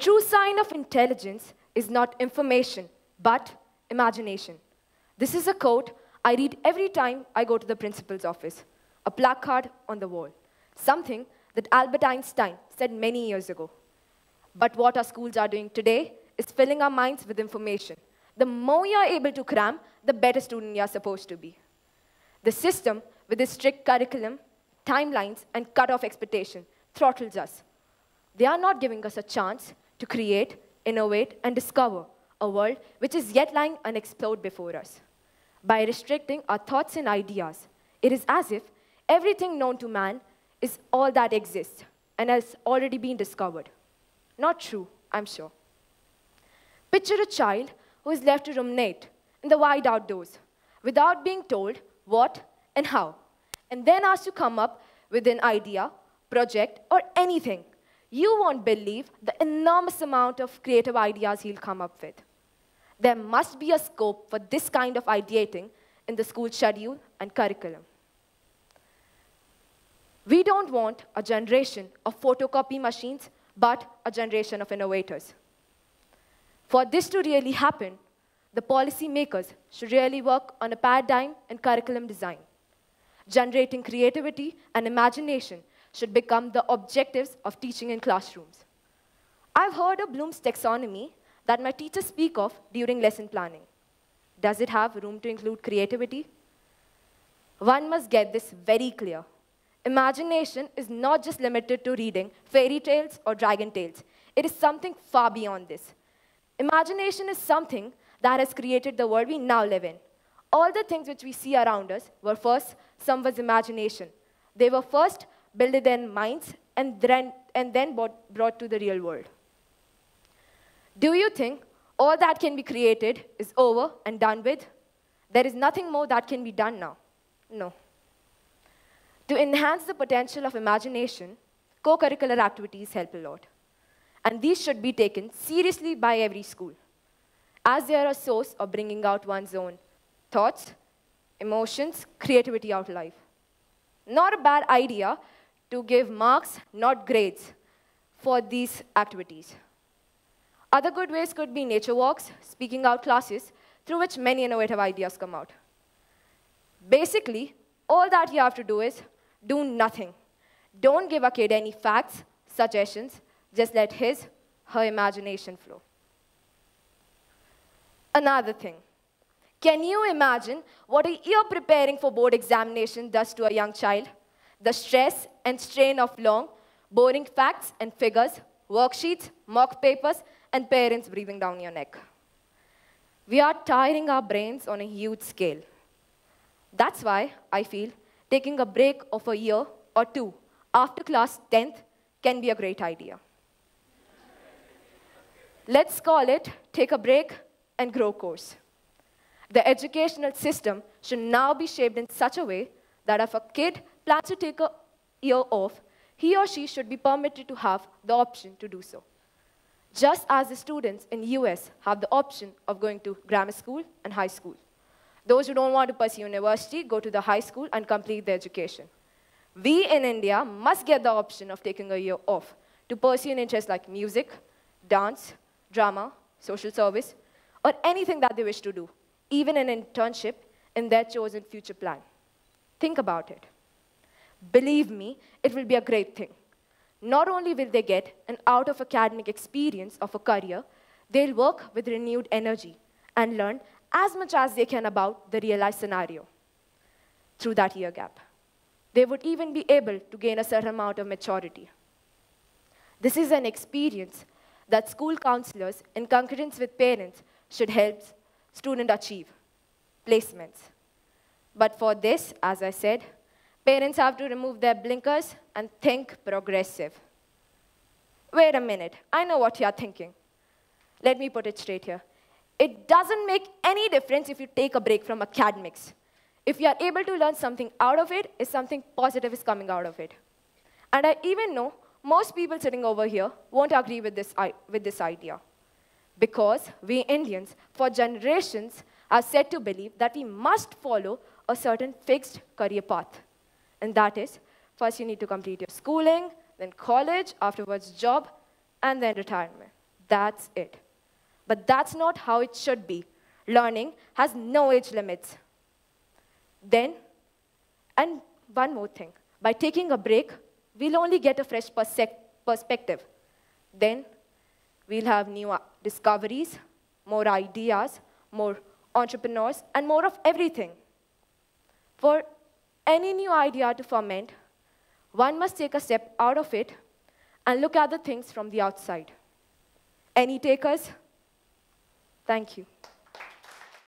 true sign of intelligence is not information, but imagination. This is a quote I read every time I go to the principal's office, a placard on the wall, something that Albert Einstein said many years ago. But what our schools are doing today is filling our minds with information. The more you're able to cram, the better student you're supposed to be. The system, with its strict curriculum, timelines, and cut-off expectation, throttles us. They are not giving us a chance to create, innovate, and discover a world which is yet lying unexplored before us. By restricting our thoughts and ideas, it is as if everything known to man is all that exists and has already been discovered. Not true, I'm sure. Picture a child who is left to ruminate in the wide outdoors without being told what and how, and then asked to come up with an idea, project, or anything. You won't believe the enormous amount of creative ideas he'll come up with. There must be a scope for this kind of ideating in the school schedule and curriculum. We don't want a generation of photocopy machines, but a generation of innovators. For this to really happen, the policymakers should really work on a paradigm in curriculum design. Generating creativity and imagination should become the objectives of teaching in classrooms. I've heard of Bloom's taxonomy that my teachers speak of during lesson planning. Does it have room to include creativity? One must get this very clear. Imagination is not just limited to reading fairy tales or dragon tales. It is something far beyond this. Imagination is something that has created the world we now live in. All the things which we see around us were first someone's imagination. They were first built in their minds and then brought to the real world. Do you think all that can be created is over and done with? There is nothing more that can be done now. No. To enhance the potential of imagination, co-curricular activities help a lot. And these should be taken seriously by every school, as they are a source of bringing out one's own thoughts, emotions, creativity out life. Not a bad idea to give marks, not grades, for these activities. Other good ways could be nature walks, speaking out classes, through which many innovative ideas come out. Basically, all that you have to do is do nothing. Don't give a kid any facts, suggestions, just let his, her imagination flow. Another thing, can you imagine what a year preparing for board examination does to a young child? The stress and strain of long, boring facts and figures, worksheets, mock papers, and parents breathing down your neck. We are tiring our brains on a huge scale. That's why I feel taking a break of a year or two after class 10th can be a great idea. Let's call it Take a Break and Grow course. The educational system should now be shaped in such a way that if a kid plans to take a year off, he or she should be permitted to have the option to do so. Just as the students in the US have the option of going to grammar school and high school. Those who don't want to pursue university go to the high school and complete their education. We in India must get the option of taking a year off to pursue an interest like music, dance, drama, social service, or anything that they wish to do, even an internship in their chosen future plan. Think about it. Believe me, it will be a great thing. Not only will they get an out-of-academic experience of a career, they'll work with renewed energy and learn as much as they can about the real-life scenario through that year gap. They would even be able to gain a certain amount of maturity. This is an experience that school counselors, in concurrence with parents, should help students achieve placements. But for this, as I said, parents have to remove their blinkers and think progressive. Wait a minute, I know what you're thinking. Let me put it straight here. It doesn't make any difference if you take a break from academics. If you are able to learn something out of it, is something positive is coming out of it. And I even know most people sitting over here won't agree with this idea. Because we Indians, for generations, are said to believe that we must follow a certain fixed career path. And that is, first you need to complete your schooling, then college, afterwards job, and then retirement. That's it. But that's not how it should be. Learning has no age limits. Then, and one more thing, by taking a break, we'll only get a fresh perspective. Then, we'll have new discoveries, more ideas, more entrepreneurs, and more of everything. For any new idea to ferment, one must take a step out of it and look at the things from the outside. Any takers? Thank you.